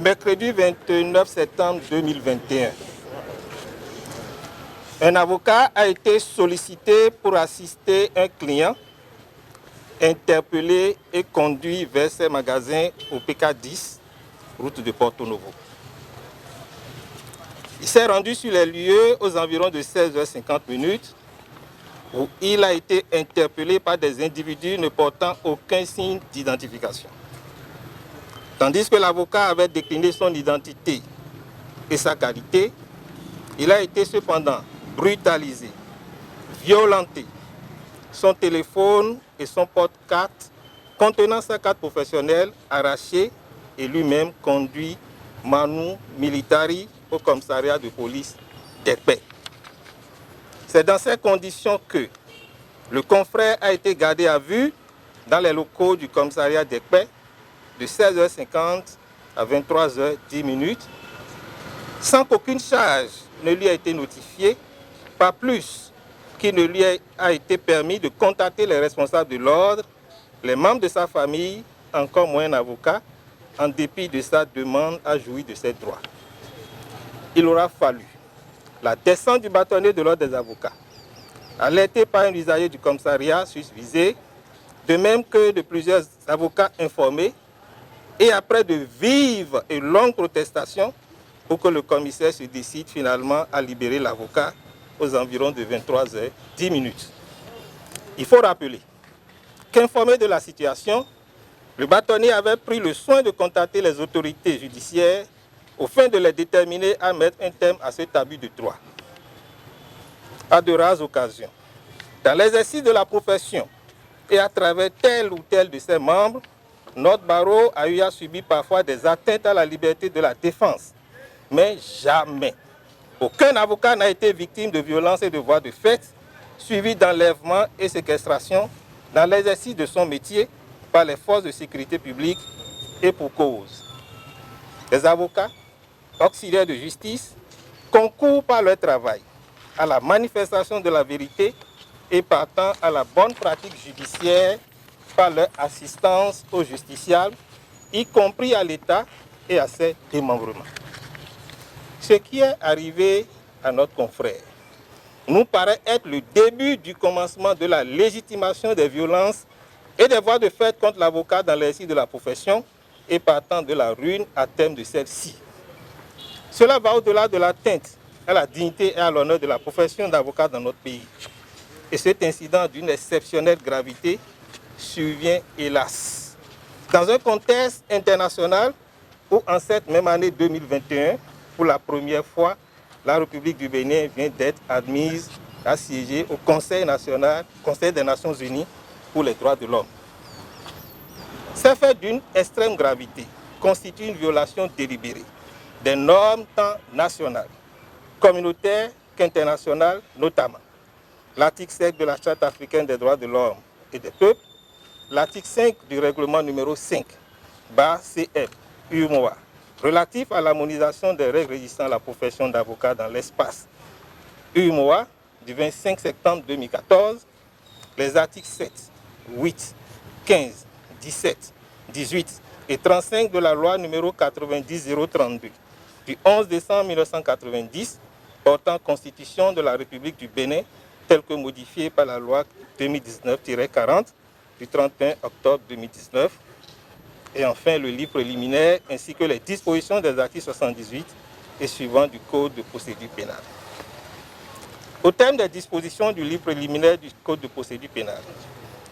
Le mercredi 29 septembre 2021, un avocat a été sollicité pour assister un client interpellé et conduit vers ses magasins au PK10, route de Porto Novo. Il s'est rendu sur les lieux aux environs de 16h50 où il a été interpellé par des individus ne portant aucun signe d'identification. Tandis que l'avocat avait décliné son identité et sa qualité, il a été cependant brutalisé, violenté, son téléphone et son porte-carte contenant sa carte professionnelle arrachés et lui-même conduit manu militari au commissariat de police d'Ekpé. C'est dans ces conditions que le confrère a été gardé à vue dans les locaux du commissariat d'Ekpé de 16h50 à 23h10, sans qu'aucune charge ne lui ait été notifiée, pas plus qu'il ne lui a été permis de contacter les responsables de l'ordre, les membres de sa famille, encore moins un avocat, en dépit de sa demande à jouir de ses droits. Il aura fallu la descente du bâtonnier de l'ordre des avocats, alerté par un usager du commissariat visé, de même que de plusieurs avocats informés, et après de vives et longues protestations, pour que le commissaire se décide finalement à libérer l'avocat aux environs de 23h10. Il faut rappeler qu'informé de la situation, le bâtonnier avait pris le soin de contacter les autorités judiciaires au fin de les déterminer à mettre un terme à cet abus de droit. À de rares occasions, dans l'exercice de la profession et à travers tel ou tel de ses membres, notre barreau a eu à subir parfois des atteintes à la liberté de la défense. Mais jamais, aucun avocat n'a été victime de violences et de voies de fait, suivies d'enlèvement et séquestration dans l'exercice de son métier par les forces de sécurité publique et pour cause. Les avocats, auxiliaires de justice, concourent par leur travail à la manifestation de la vérité et partant à la bonne pratique judiciaire par leur assistance aux justiciables, y compris à l'État et à ses démembrements. Ce qui est arrivé à notre confrère nous paraît être le début du commencement de la légitimation des violences et des voies de fait contre l'avocat dans l'exercice de la profession et partant de la ruine à terme de celle-ci. Cela va au-delà de l'atteinte à la dignité et à l'honneur de la profession d'avocat dans notre pays. Et cet incident d'une exceptionnelle gravité survient, hélas, dans un contexte international où, en cette même année 2021, pour la première fois, la République du Bénin vient d'être admise à siéger au Conseil des Nations Unies pour les droits de l'homme. Ces faits d'une extrême gravité constituent une violation délibérée des normes tant nationales, communautaires qu'internationales notamment. L'article 7 de la Charte africaine des droits de l'homme et des peuples, l'article 5 du règlement numéro 5/CF UMOA, relatif à l'harmonisation des règles régissant la profession d'avocat dans l'espace UMOA du 25 septembre 2014, les articles 7, 8, 15, 17, 18 et 35 de la loi numéro 90-032 du 11 décembre 1990 portant constitution de la République du Bénin telle que modifiée par la loi 2019-40 du 31 octobre 2019 et enfin le livre préliminaire ainsi que les dispositions des articles 78 et suivants du Code de procédure pénale. Au terme des dispositions du livre préliminaire du Code de procédure pénale,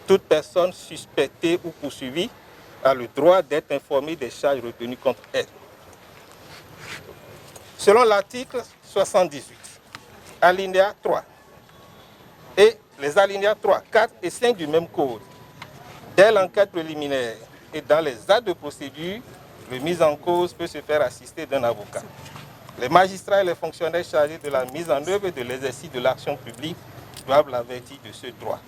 toute personne suspectée ou poursuivie a le droit d'être informée des charges retenues contre elle. Selon l'article 78, alinéa 3 et les alinéas 3, 4 et 5 du même Code, dès l'enquête préliminaire et dans les actes de procédure, le mis en cause peut se faire assister d'un avocat. Les magistrats et les fonctionnaires chargés de la mise en œuvre et de l'exercice de l'action publique doivent l'avertir de ce droit.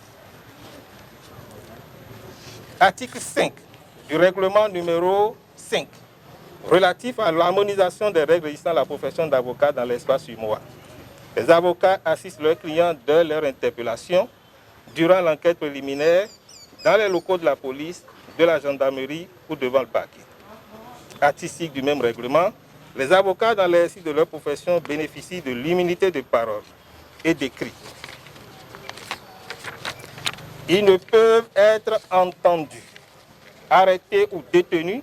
Article 5 du règlement numéro 5 relatif à l'harmonisation des règles régissant la profession d'avocat dans l'espace UMOA. Les avocats assistent leurs clients de leur interpellation durant l'enquête préliminaire dans les locaux de la police, de la gendarmerie ou devant le parquet. artistique du même règlement, les avocats dans l'exercice de leur profession bénéficient de l'immunité de parole et d'écrit. Ils ne peuvent être entendus, arrêtés ou détenus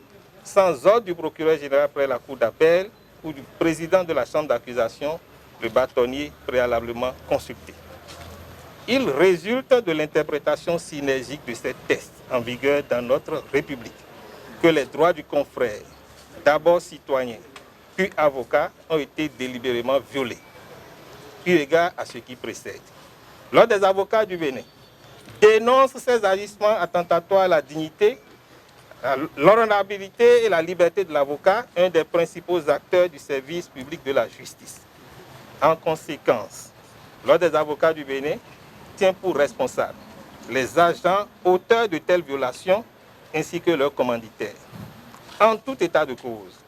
sans ordre du procureur général près la cour d'appel ou du président de la chambre d'accusation, le bâtonnier préalablement consulté. Il résulte de l'interprétation synergique de ces textes en vigueur dans notre République que les droits du confrère, d'abord citoyen, puis avocat, ont été délibérément violés, eu égard à ce qui précède. L'Ordre des avocats du Bénin dénonce ces agissements attentatoires à la dignité, à l'honorabilité et la liberté de l'avocat, un des principaux acteurs du service public de la justice. En conséquence, l'Ordre des avocats du Bénin tient pour responsables les agents auteurs de telles violations ainsi que leurs commanditaires. En tout état de cause,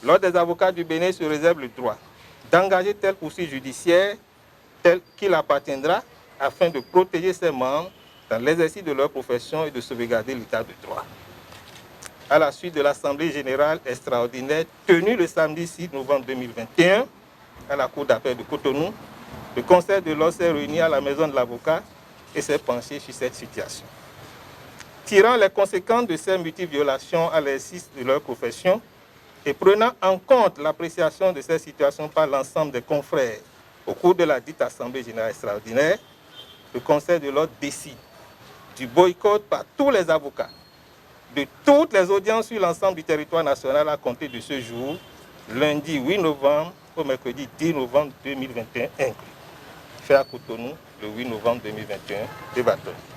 l'Ordre des avocats du Bénin se réserve le droit d'engager telle poursuite judiciaire telle qu'il appartiendra afin de protéger ses membres dans l'exercice de leur profession et de sauvegarder l'état de droit. À la suite de l'Assemblée générale extraordinaire tenue le samedi 6 novembre 2021 à la Cour d'appel de Cotonou, le Conseil de l'ordre s'est réuni à la maison de l'avocat et s'est penché sur cette situation. Tirant les conséquences de ces multiples violations à l'exercice de leur profession et prenant en compte l'appréciation de ces situations par l'ensemble des confrères au cours de la dite Assemblée générale extraordinaire, le Conseil de l'ordre décide du boycott par tous les avocats de toutes les audiences sur l'ensemble du territoire national à compter de ce jour, lundi 8 novembre au mercredi 10 novembre 2021 inclus. Fait à Cotonou le 8 novembre 2021, débattons.